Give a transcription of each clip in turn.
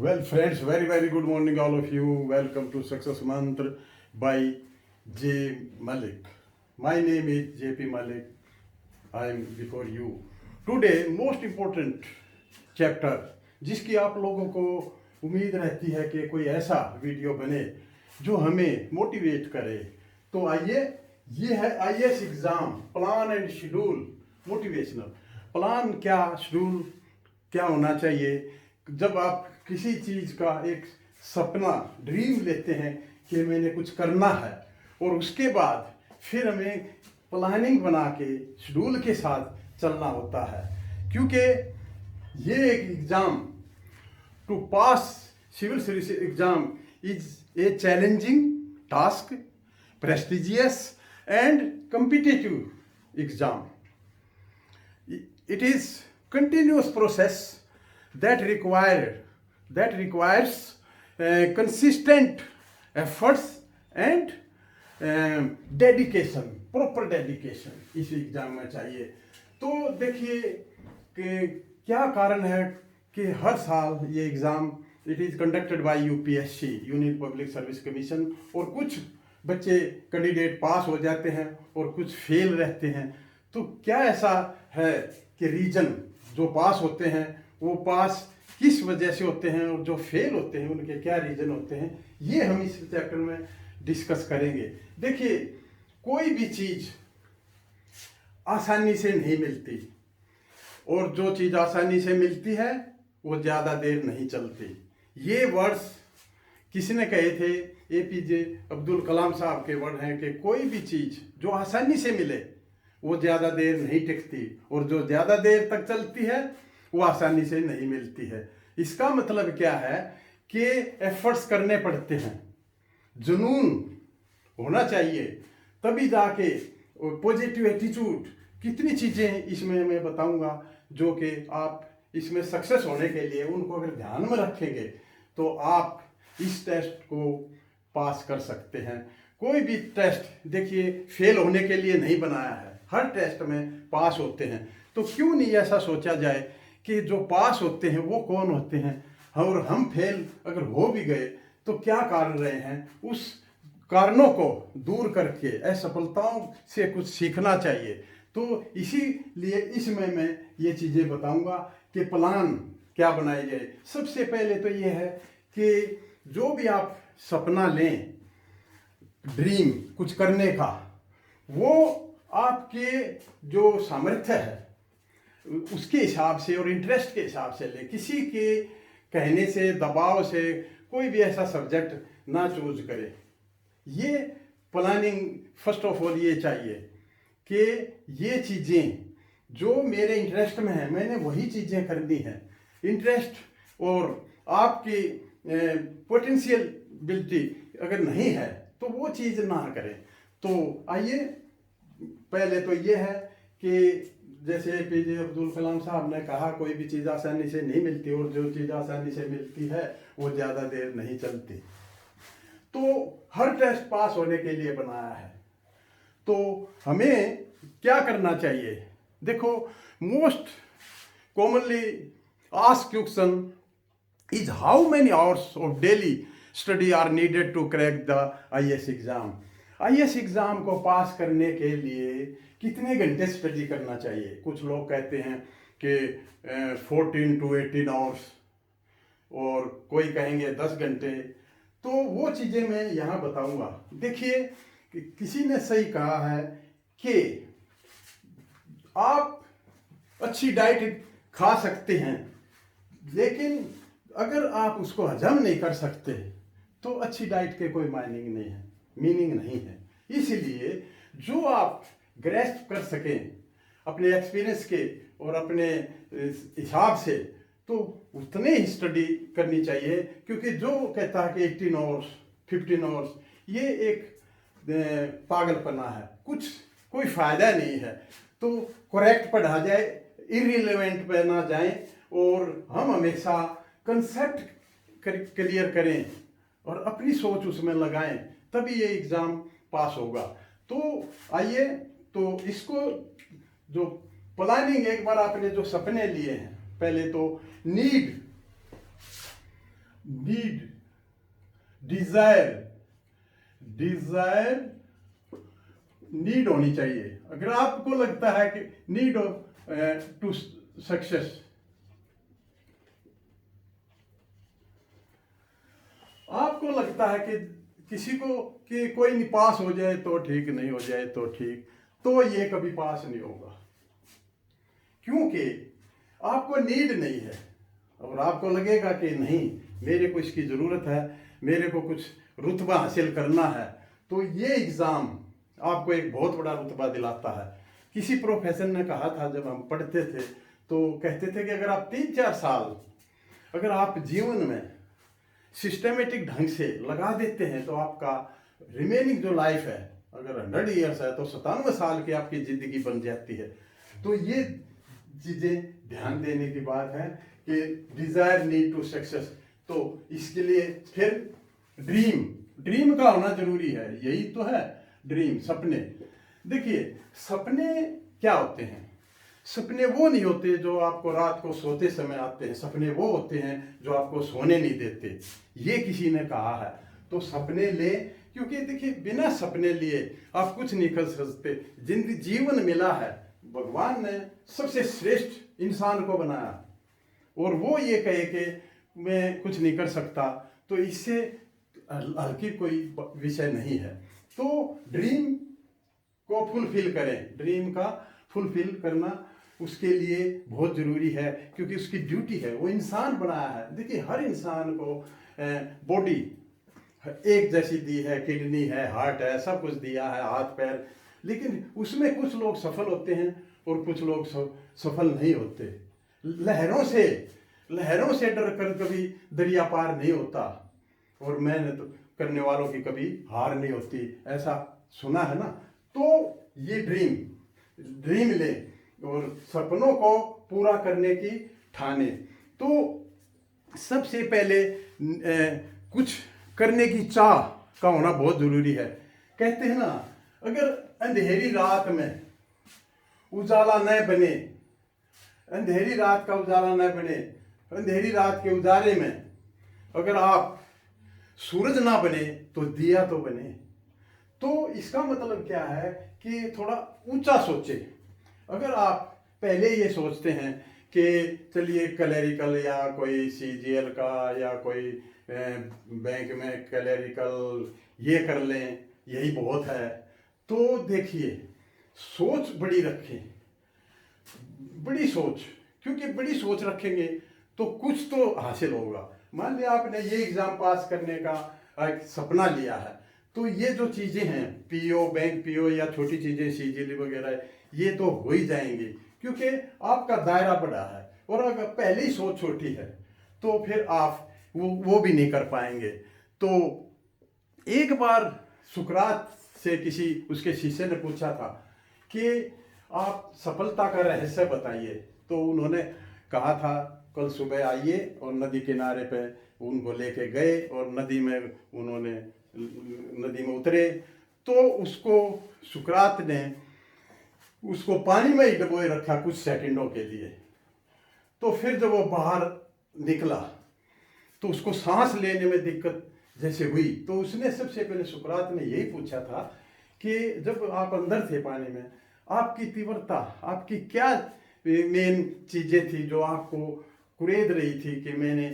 Well, friends, very good morning, all of you. Welcome to Success Mantra by J. Malik. My name is JP Malik. I am before you. Today, most important chapter, जिसकी आप लोगों को उम्मीद रहती है कि कोई ऐसा वीडियो बने जो हमें मोटिवेट करे। तो आइए, ये है IAS exam plan and schedule motivational. Plan क्या, शेड्यूल क्या होना चाहिए। जब आप किसी चीज़ का एक सपना ड्रीम लेते हैं कि मैंने कुछ करना है, और उसके बाद फिर हमें प्लानिंग बना के शेड्यूल के साथ चलना होता है, क्योंकि ये एक exam to pass civil service exam is a challenging task, prestigious and competitive exam. It is continuous process that requires consistent efforts and dedication, proper dedication इस एग्ज़ाम में चाहिए. तो देखिए कि क्या कारण है कि हर साल ये exam it is conducted by UPSC, union public service commission, और कुछ बच्चे कैंडिडेट पास हो जाते हैं और कुछ फेल रहते हैं. तो क्या ऐसा है कि रीजन जो पास होते हैं वो पास किस वजह से होते हैं, और जो फेल होते हैं उनके क्या रीजन होते हैं, ये हम इस चैप्टर में डिस्कस करेंगे. देखिए, कोई भी चीज़ आसानी से नहीं मिलती, और जो चीज़ आसानी से मिलती है वो ज़्यादा देर नहीं चलती. ये वर्ड्स किसने कहे थे? एपीजे अब्दुल कलाम साहब के वर्ड हैं कि कोई भी चीज़ जो आसानी से मिले वो ज़्यादा देर नहीं टिकती, और जो ज़्यादा देर तक चलती है वो आसानी से नहीं मिलती है. इसका मतलब क्या है कि एफर्ट्स करने पड़ते हैं, जुनून होना चाहिए, तभी जाके पॉजिटिव एटीट्यूड, कितनी चीज़ें इसमें मैं बताऊंगा जो कि आप इसमें सक्सेस होने के लिए उनको अगर ध्यान में रखेंगे तो आप इस टेस्ट को पास कर सकते हैं. कोई भी टेस्ट देखिए फेल होने के लिए नहीं बनाया है, हर टेस्ट में पास होते हैं. तो क्यों नहीं ऐसा सोचा जाए कि जो पास होते हैं वो कौन होते हैं, और हम फेल अगर हो भी गए तो क्या कारण रहे हैं, उस कारणों को दूर करके असफलताओं से कुछ सीखना चाहिए. तो इसीलिए इसमें मैं ये चीज़ें बताऊंगा कि प्लान क्या बनाए जाए. सबसे पहले तो ये है कि जो भी आप सपना लें, ड्रीम कुछ करने का, वो आपके जो सामर्थ्य है उसके हिसाब से और इंटरेस्ट के हिसाब से ले. किसी के कहने से, दबाव से कोई भी ऐसा सब्जेक्ट ना चूज करे. ये प्लानिंग फर्स्ट ऑफ ऑल ये चाहिए कि ये चीज़ें जो मेरे इंटरेस्ट में है मैंने वही चीज़ें करनी है. इंटरेस्ट और आपकी पोटेंशियलिटी अगर नहीं है तो वो चीज़ ना करें. तो आइए, पहले तो ये है कि जैसे एपीजे अब्दुल कलाम साहब ने कहा, कोई भी चीज़ आसानी से नहीं मिलती, और जो चीज़ आसानी से मिलती है वो ज़्यादा देर नहीं चलती. तो हर टेस्ट पास होने के लिए बनाया है. तो हमें क्या करना चाहिए? देखो, most commonly asked question is how many hours of daily study are needed to crack the IAS exam. IAS exam को पास करने के लिए कितने घंटे स्टडी करना चाहिए? कुछ लोग कहते हैं कि 14 to 18 आवर्स, और कोई कहेंगे 10 घंटे. तो वो चीज़ें मैं यहाँ बताऊँगा. देखिए, किसी ने सही कहा है कि आप अच्छी डाइट खा सकते हैं, लेकिन अगर आप उसको हजम नहीं कर सकते तो अच्छी डाइट के कोई मीनिंग नहीं है. इसलिए जो आप ग्रेस्प कर सकें अपने एक्सपीरियंस के और अपने हिसाब से, तो उतने ही स्टडी करनी चाहिए. क्योंकि जो कहता है कि 18 आवर्स 15 आवर्स, ये एक पागलपना है, कोई फ़ायदा नहीं है. तो करेक्ट पढ़ा जाए, इररिलेवेंट पे ना जाएं, और हम हमेशा कंसेप्ट क्लियर करें और अपनी सोच उसमें लगाएं, तभी ये एग्ज़ाम पास होगा. तो आइए, तो इसको जो प्लानिंग, एक बार आपने जो सपने लिए हैं, पहले तो need, need, desire, desire need होनी चाहिए। अगर आपको लगता है कि नीड टू सक्सेस, आपको लगता है कि किसी को कि कोई नहीं पास हो जाए तो ठीक, नहीं हो जाए तो ठीक, तो ये कभी पास नहीं होगा, क्योंकि आपको नीड नहीं है। और आपको लगेगा कि नहीं, मेरे को इसकी ज़रूरत है, मेरे को कुछ रुतबा हासिल करना है, तो ये एग्ज़ाम आपको एक बहुत बड़ा रुतबा दिलाता है। किसी प्रोफेसर ने कहा था, जब हम पढ़ते थे तो कहते थे कि अगर आप 3-4 साल अगर आप जीवन में सिस्टमेटिक ढंग से लगा देते हैं तो आपका रिमेनिंग जो लाइफ है, अगर 100 ईयर्स है तो 97 साल की आपकी ज़िंदगी बन जाती है। तो ये चीज़ें ध्यान देने की बात है कि डिज़ायर नीड टू सक्सेस। तो इसके लिए फिर ड्रीम का होना जरूरी है। यही तो है ड्रीम, सपने। देखिए, सपने क्या होते हैं? सपने वो नहीं होते जो आपको रात को सोते समय आते हैं, सपने वो होते हैं जो आपको सोने नहीं देते। ये किसी ने कहा है, तो सपने ले, क्योंकि देखिए बिना सपने लिए आप कुछ नहीं कर सकते। जिंदगी जीवन मिला है, भगवान ने सबसे श्रेष्ठ इंसान को बनाया, और वो ये कहे कि मैं कुछ नहीं कर सकता, तो इससे हल्की कोई विषय नहीं है। तो ड्रीम को फुलफिल करें, ड्रीम का फुलफिल करना उसके लिए बहुत ज़रूरी है, क्योंकि उसकी ड्यूटी है, वो इंसान बनाया है। देखिए, हर इंसान को बॉडी एक जैसी दी है, किडनी है, हार्ट है, सब कुछ दिया है, हाथ पैर, लेकिन उसमें कुछ लोग सफल होते हैं और कुछ लोग सफल नहीं होते। लहरों से डर कर कभी दरिया पार नहीं होता, और मेहनत करने वालों की कभी हार नहीं होती, ऐसा सुना है ना। तो ये ड्रीम ले और सपनों को पूरा करने की ठाने। तो सबसे पहले कुछ करने की चाह का होना बहुत जरूरी है। कहते हैं ना, अगर अंधेरी रात में उजाला न बने, अंधेरी रात का उजाला न बने, अंधेरी रात के उजाले में अगर आप सूरज ना बने तो दिया तो बने। तो इसका मतलब क्या है कि थोड़ा ऊंचा सोचे। अगर आप पहले ये सोचते हैं कि चलिए क्लरिकल या कोई CGL का या कोई बैंक में क्लरिकल ये कर लें, यही बहुत है, तो देखिए सोच बड़ी रखें, बड़ी सोच, क्योंकि बड़ी सोच रखेंगे तो कुछ तो हासिल होगा। मान लिया आपने ये एग्ज़ाम पास करने का एक सपना लिया है, तो ये जो चीज़ें हैं, PO, बैंक PO या छोटी चीज़ें CGL वगैरह, ये तो हो ही जाएंगी, क्योंकि आपका दायरा बड़ा है। और अगर पहले ही सोच छोटी है तो फिर आप वो भी नहीं कर पाएंगे। तो एक बार सुकरात से किसी उसके शिष्य ने पूछा था कि आप सफलता का रहस्य बताइए। तो उन्होंने कहा था, कल सुबह आइए, और नदी किनारे पे उनको लेके गए और नदी में उतरे। तो उसको सुकरात ने उसको पानी में ही डुबोए रखा कुछ सेकंडों के लिए। तो फिर जब वो बाहर निकला तो उसको सांस लेने में दिक्कत जैसे हुई, तो उसने सबसे पहले सुकरात ने यही पूछा था कि जब आप अंदर थे पानी में, आपकी तीव्रता, आपकी क्या मेन चीज़ें थी जो आपको कुरेद रही थी कि मैंने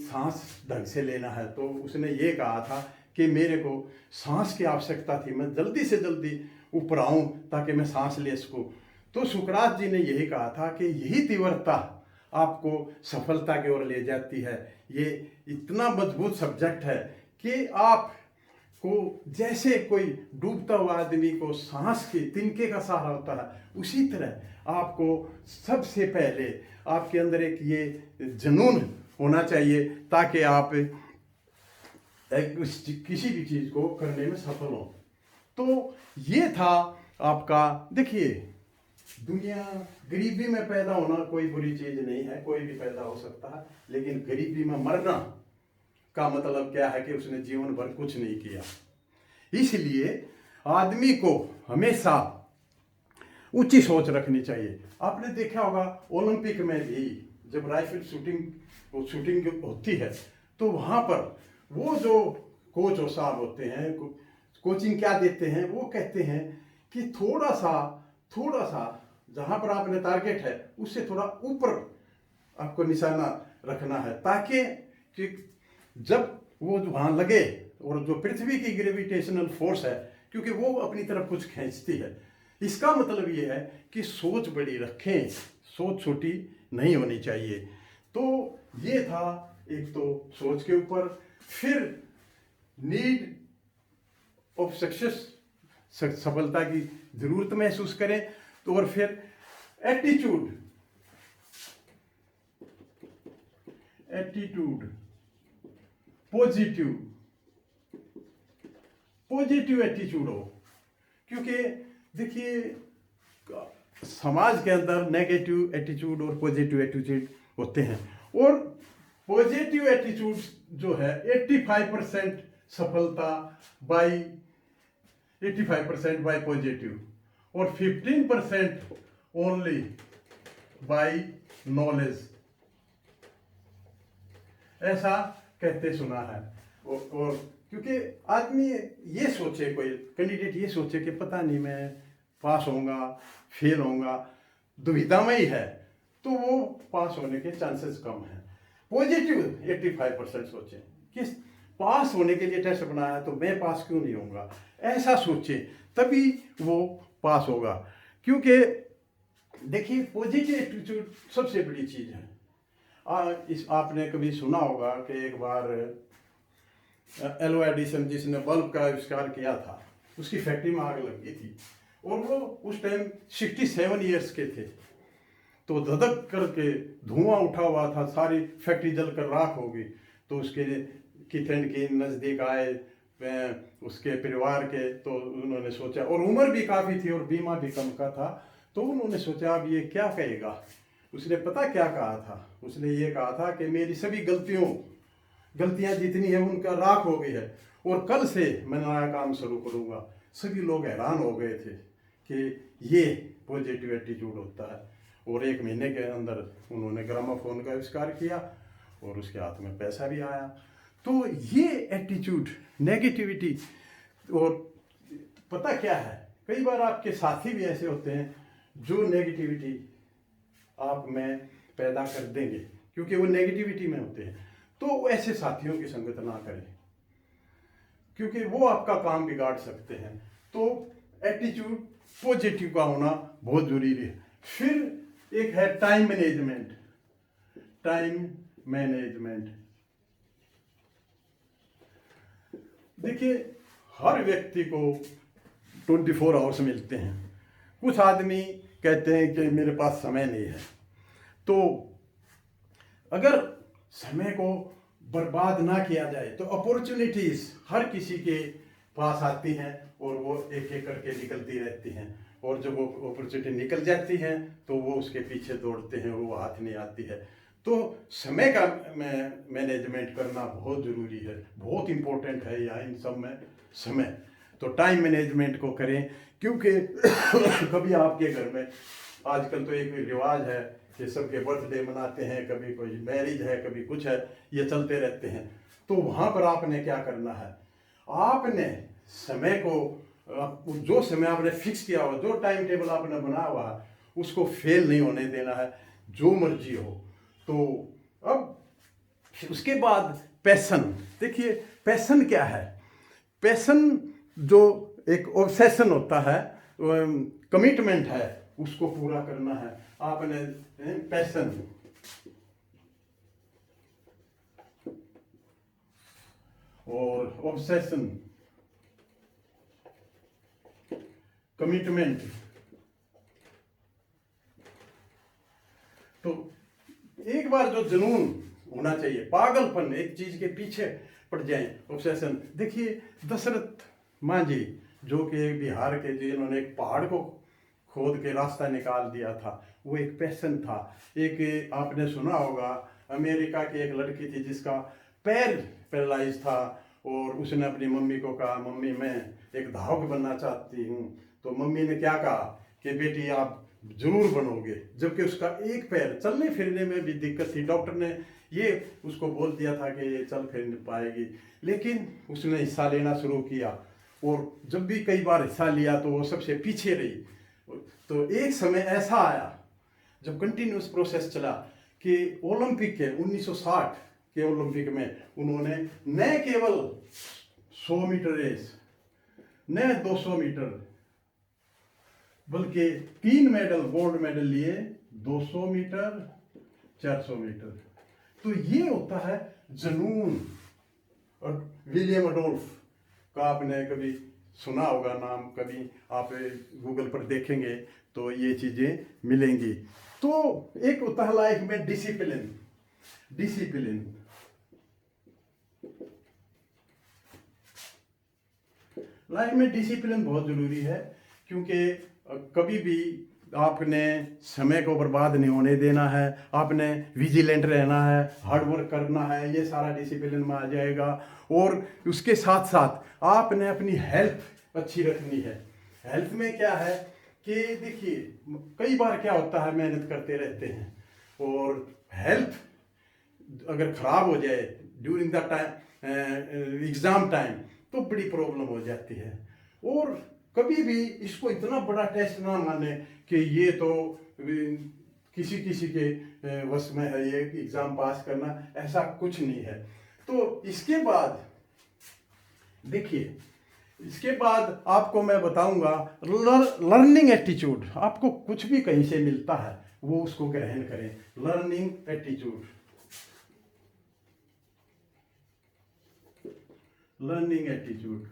सांस ढंग से लेना है। तो उसने ये कहा था कि मेरे को सांस की आवश्यकता थी, मैं जल्दी से जल्दी ऊपर आऊँ ताकि मैं सांस ले सकूँ। तो सुकरात जी ने यही कहा था कि यही तीव्रता आपको सफलता की ओर ले जाती है। ये इतना मजबूत सब्जेक्ट है कि आप को जैसे कोई डूबता हुआ आदमी को सांस के तिनके का सहारा होता है, उसी तरह आपको सबसे पहले आपके अंदर एक ये जुनून होना चाहिए ताकि आप किसी भी चीज़ को करने में सफल हो। तो ये था आपका। देखिए, दुनिया, गरीबी में पैदा होना कोई बुरी चीज़ नहीं है, कोई भी पैदा हो सकता है, लेकिन गरीबी में मरना का मतलब क्या है कि उसने जीवन भर कुछ नहीं किया। इसलिए आदमी को हमेशा ऊंची सोच रखनी चाहिए। आपने देखा होगा ओलंपिक में भी जब राइफल शूटिंग होती है तो वहाँ पर वो जो कोच और साहब होते हैं, कोचिंग क्या देते हैं, वो कहते हैं कि थोड़ा सा जहाँ पर आपने टारगेट है उससे थोड़ा ऊपर आपको निशाना रखना है, ताकि कि जब वो वहाँ लगे और जो पृथ्वी की ग्रेविटेशनल फोर्स है, क्योंकि वो अपनी तरफ कुछ खींचती है, इसका मतलब ये है कि सोच बड़ी रखें, सोच छोटी नहीं होनी चाहिए। तो ये था एक तो सोच के ऊपर, फिर नीड ऑफ सक्सेस, सफलता की जरूरत महसूस करें, तो और फिर एटीट्यूड पॉजिटिव एटीट्यूड हो। क्योंकि देखिए समाज के अंदर नेगेटिव एटीट्यूड और पॉजिटिव एटीट्यूड होते हैं, और पॉजिटिव एटीट्यूड जो है 85% सफलता बाय 85% बाय पॉजिटिव, और 15% ओनली बाय नॉलेज, ऐसा कहते सुना है। और क्योंकि आदमी ये सोचे, कोई कैंडिडेट ये सोचे कि पता नहीं मैं पास होऊंगा फेल होऊंगा, दुविधा में ही है, तो वो पास होने के चांसेस कम हैं। पॉजिटिव 85% सोचे कि पास होने के लिए टेस्ट बनाया है तो मैं पास क्यों नहीं होऊंगा, ऐसा सोचे, तभी वो पास होगा। क्योंकि देखिए पॉजिटिव एटीट्यूड सबसे बड़ी चीज़ है। आपने कभी सुना होगा कि एक बार एल्वा एडिसन, जिसने बल्ब का आविष्कार किया था, उसकी फैक्ट्री में आग लग गई थी, और वो उस टाइम 67 ईयर्स के थे। तो धधक करके धुआं उठा हुआ था, सारी फैक्ट्री जलकर राख हो गई। तो उसके किथन के नज़दीक आए उसके परिवार के, तो उन्होंने सोचा, और उम्र भी काफ़ी थी और बीमा भी कम का था, तो उन्होंने सोचा अब ये क्या कहेगा। उसने पता क्या कहा था, उसने ये कहा था कि मेरी सभी गलतियां जितनी है उनका राख हो गई है, और कल से मैं नया काम शुरू करूँगा। सभी लोग हैरान हो गए थे कि ये पॉजिटिव एटीट्यूड होता है, और 1 महीने के अंदर उन्होंने ग्रामोफोन का आविष्कार किया और उसके हाथ में पैसा भी आया। तो ये एटीट्यूड, नेगेटिविटी, और पता क्या है, कई बार आपके साथी भी ऐसे होते हैं जो नेगेटिविटी आप में पैदा कर देंगे, क्योंकि वो नेगेटिविटी में होते हैं। तो ऐसे साथियों की संगत ना करें, क्योंकि वो आपका काम बिगाड़ सकते हैं। तो एटीट्यूड पॉजिटिव का होना बहुत जरूरी है। फिर एक है टाइम मैनेजमेंट। देखिए हर व्यक्ति को 24 आवर्स मिलते हैं। कुछ आदमी कहते हैं कि मेरे पास समय नहीं है, तो अगर समय को बर्बाद ना किया जाए तो अपॉर्चुनिटीज हर किसी के पास आती हैं, और वो एक एक करके निकलती रहती हैं, और जब वो अपॉर्चुनिटी निकल जाती हैं तो वो उसके पीछे दौड़ते हैं, वो हाथ नहीं आती है। तो समय का मैनेजमेंट करना बहुत ज़रूरी है, बहुत इम्पोर्टेंट है यहाँ इन सब में समय। तो टाइम मैनेजमेंट को करें, क्योंकि कभी आपके घर में आजकल तो एक रिवाज है कि सबके बर्थडे मनाते हैं, कभी कोई मैरिज है, कभी कुछ है, ये चलते रहते हैं। तो वहाँ पर आपने क्या करना है, आपने समय को, जो समय आपने फिक्स किया हुआ, जो टाइम टेबल आपने बनाया हुआ है, उसको फेल नहीं होने देना है, जो मर्जी हो। तो अब उसके बाद पैशन। देखिए पैशन क्या है, पैशन जो एक ऑब्सेशन होता है, कमिटमेंट है, उसको पूरा करना है आपने। पैशन और ऑब्सेशन, कमिटमेंट। तो एक बार जो जुनून होना चाहिए, पागलपन, एक चीज के पीछे पड़ जाए, ऑब्सेशन। देखिए दशरथ मांझी जो कि बिहार के, जिन्होंने एक पहाड़ को खोद के रास्ता निकाल दिया था, वो एक पैशन था। एक आपने सुना होगा अमेरिका की एक लड़की थी जिसका पैर पैरालाइज था, और उसने अपनी मम्मी को कहा, मम्मी मैं एक धावक बनना चाहती हूँ। तो मम्मी ने क्या कहा कि बेटी आप जरूर बनोगे। जबकि उसका एक पैर, चलने फिरने में भी दिक्कत थी, डॉक्टर ने ये उसको बोल दिया था कि ये चल फिर नहीं पाएगी, लेकिन उसने हिस्सा लेना शुरू किया और जब भी कई बार हिस्सा लिया तो वो सबसे पीछे रही। तो एक समय ऐसा आया जब कंटिन्यूस प्रोसेस चला कि ओलंपिक के 1960 के ओलंपिक में उन्होंने न केवल 100 मीटर रेस, न 200 मीटर, बल्कि 3 मेडल, गोल्ड मेडल लिए, 200 मीटर, 400 मीटर। तो ये होता है जुनून। और विलियम अडोल्फ का आपने कभी सुना होगा नाम, कभी आप गूगल पर देखेंगे तो ये चीज़ें मिलेंगी। तो एक होता है लाइफ में डिसिप्लिन। डिसिप्लिन लाइफ में डिसिप्लिन बहुत ज़रूरी है, क्योंकि कभी भी आपने समय को बर्बाद नहीं होने देना है, आपने विजिलेंट रहना है, हार्ड वर्क करना है, ये सारा डिसिप्लिन में आ जाएगा। और उसके साथ साथ आपने अपनी हेल्थ अच्छी रखनी है। हेल्थ में क्या है कि देखिए कई बार क्या होता है, मेहनत करते रहते हैं और हेल्थ अगर ख़राब हो जाए during the time, exam time, तो बड़ी प्रॉब्लम हो जाती है। और कभी भी इसको इतना बड़ा टेस्ट ना माने कि ये तो किसी किसी के वश में है ये एग्ज़ाम पास करना, ऐसा कुछ नहीं है। तो इसके बाद देखिए, इसके बाद आपको मैं बताऊंगा लर्निंग एटीट्यूड। आपको कुछ भी कहीं से मिलता है वो उसको ग्रहण करें, लर्निंग एटीट्यूड। लर्निंग एटीट्यूड,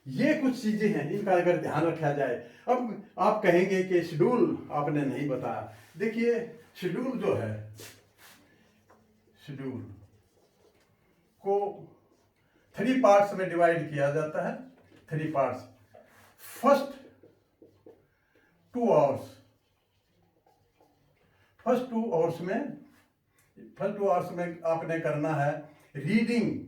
ये कुछ चीजें हैं, इनका अगर ध्यान रखा जाए। अब आप कहेंगे कि शेड्यूल आपने नहीं बताया। देखिए शेड्यूल जो है, शेड्यूल को 3 पार्ट्स में डिवाइड किया जाता है। 3 parts. First 2 hours, first 2 hours में आपने करना है रीडिंग।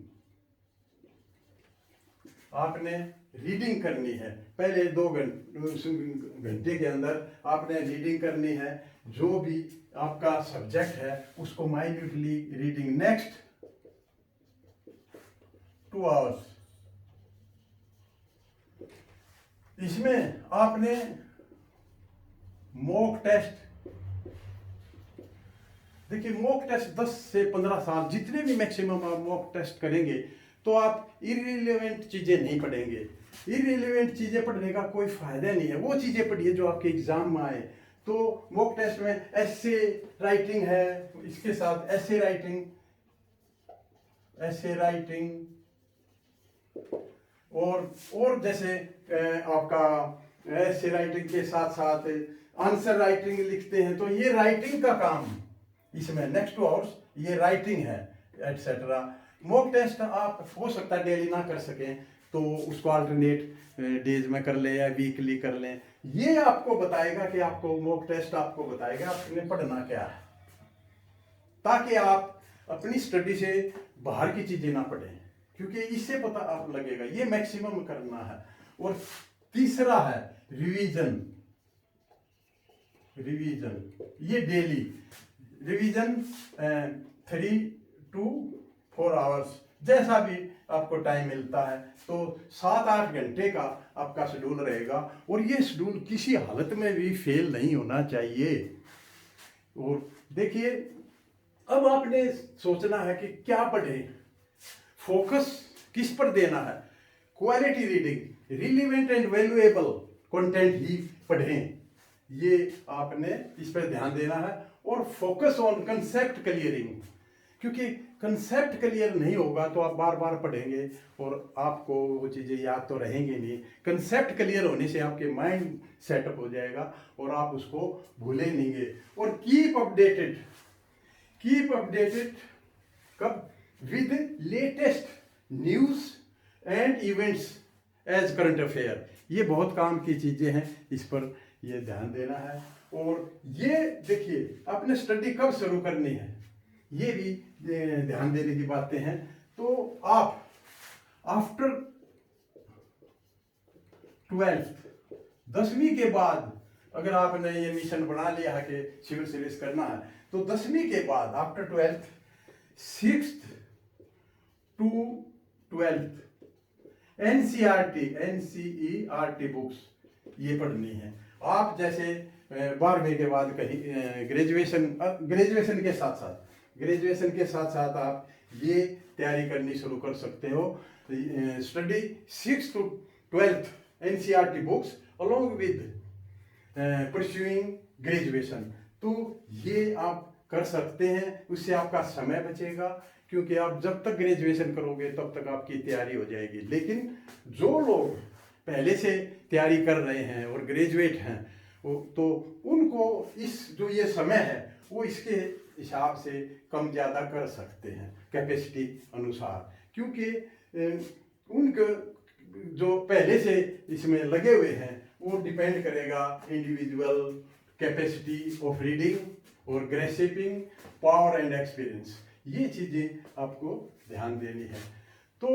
आपने रीडिंग करनी है। पहले 2 घंटे के अंदर आपने रीडिंग करनी है, जो भी आपका सब्जेक्ट है उसको माइन्यूटली रीडिंग। नेक्स्ट 2 आवर्स, इसमें आपने मॉक टेस्ट। देखिए मॉक टेस्ट 10 से 15 साल जितने भी मैक्सिमम आप मॉक टेस्ट करेंगे तो आप इररिलेवेंट चीज़ें नहीं पढ़ेंगे। इररिलेवेंट चीज़ें पढ़ने का कोई फायदा नहीं है। वो चीज़ें पढ़िए जो आपके एग्जाम में आए। तो मॉक टेस्ट में एसे राइटिंग है, इसके साथ एसे राइटिंग और जैसे आपका एसे राइटिंग के साथ साथ आंसर राइटिंग लिखते हैं, तो ये राइटिंग का काम इसमें नेक्स्ट 2 आवर्स ये राइटिंग है, एटसेट्रा। मॉक टेस्ट आप हो सकता है डेली ना कर सकें तो उसको अल्टरनेट डेज में कर लें या वीकली कर लें। ये आपको बताएगा कि आपको मॉक टेस्ट आपको बताएगा आपने पढ़ना क्या है, ताकि आप अपनी स्टडी से बाहर की चीजें ना पढ़ें, क्योंकि इससे पता आप लगेगा। ये मैक्सिमम करना है। और तीसरा है रिवीजन। ये डेली रिवीजन 3 to 4 आवर्स, जैसा भी आपको टाइम मिलता है। तो 7-8 घंटे का आपका शेड्यूल रहेगा और ये शेड्यूल किसी हालत में भी फेल नहीं होना चाहिए। और देखिए अब आपने सोचना है कि क्या पढ़ें, फोकस किस पर देना है। Quality reading, relevant and valuable content ही पढ़ें, ये आपने इस पर ध्यान देना है। और फोकस ऑन कंसेप्ट क्लियरिंग, क्योंकि कंसेप्ट क्लियर नहीं होगा तो आप बार बार पढ़ेंगे और आपको वो चीज़ें याद तो रहेंगी नहीं। कंसेप्ट क्लियर होने से आपके माइंड सेटअप हो जाएगा और आप उसको भूलेंगे। और कीप अपडेटेड कब, with latest news and events as current affair. ये बहुत काम की चीज़ें हैं, इस पर ये ध्यान देना है। और ये देखिए आपने स्टडी कब शुरू करनी है, ये भी ध्यान देने की बातें हैं। तो आप आफ्टर 12th 10वीं के बाद अगर आपने ये मिशन बना लिया है कि सिविल सर्विस करना है, तो 10वीं के बाद after 12th 6th to 12th NCERT books ये पढ़नी है। आप जैसे 12वीं के बाद कहीं ग्रेजुएशन के साथ साथ आप ये तैयारी करनी शुरू कर सकते हो। Study 6th to 12th NCERT books along with pursuing graduation, तो ये आप कर सकते हैं। उससे आपका समय बचेगा, क्योंकि आप जब तक ग्रेजुएशन करोगे तब तक आपकी तैयारी हो जाएगी। लेकिन जो लोग पहले से तैयारी कर रहे हैं और ग्रेजुएट हैं, तो उनको इस जो ये समय है वो इसके हिसाब से कम ज़्यादा कर सकते हैं कैपेसिटी अनुसार, क्योंकि उनके जो पहले से इसमें लगे हुए हैं वो डिपेंड करेगा इंडिविजुअल कैपेसिटी ऑफ रीडिंग और ग्रेसिपिंग पावर एंड एक्सपीरियंस। ये चीज़ें आपको ध्यान देनी है। तो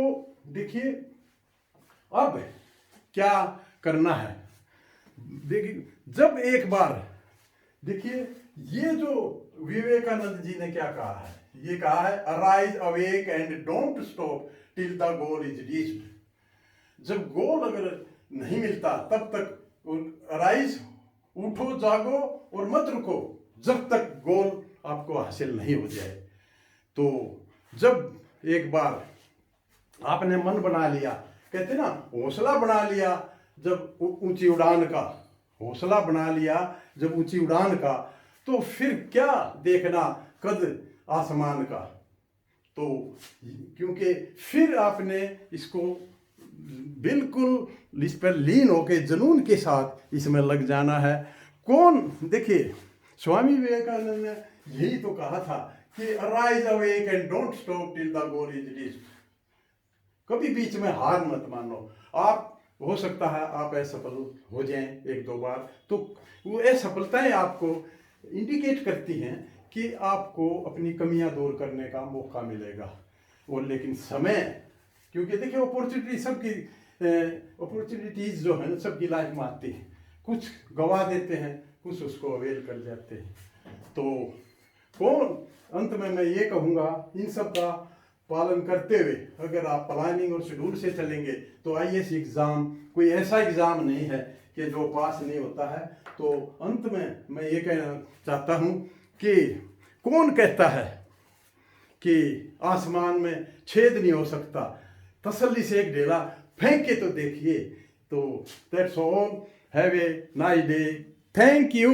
देखिए अब क्या करना है। देखिए जब एक बार देखिए ये जो विवेकानंद जी ने क्या कहा है, ये कहा है arise awake and don't stop till the goal is reached. जब गोल अगर नहीं मिलता तब तक अराइज उठो जागो और मत रुको जब तक गोल आपको हासिल नहीं हो जाए। तो जब एक बार आपने मन बना लिया, कहते ना हौसला बना लिया जब ऊंची उड़ान का, हौसला बना लिया जब ऊंची उड़ान का, तो फिर क्या देखना कद आसमान का। तो क्योंकि फिर आपने इसको बिल्कुल इस पर लीन होके जुनून के साथ इसमें लग जाना है। कौन देखिए स्वामी विवेकानंद ने यही तो कहा था कि arise awake and don't stop till the goal is reached. कभी बीच में हार मत मानो। आप हो सकता है आप असफल हो जाएं एक दो बार, तो वो असफलताएं आपको इंडिकेट करती हैं कि आपको अपनी कमियां दूर करने का मौका मिलेगा। और लेकिन समय, क्योंकि देखिए अपॉर्चुनिटी सबकी अपॉर्चुनिटीज जो है ना सबकी लाइफ में आती है, कुछ गवा देते हैं, कुछ उसको अवेल कर जाते हैं। तो कौन अंत में मैं ये कहूँगा, इन सब का पालन करते हुए अगर आप प्लानिंग और शेड्यूल से चलेंगे तो आईएएस एग्ज़ाम कोई ऐसा एग्ज़ाम नहीं है कि जो पास नहीं होता है। तो अंत में मैं ये कहना चाहता हूँ कि कौन कहता है कि आसमान में छेद नहीं हो सकता, तसल्ली से एक ढेला फेंक के तो देखिए। तो that's all, have a nice day, thank you.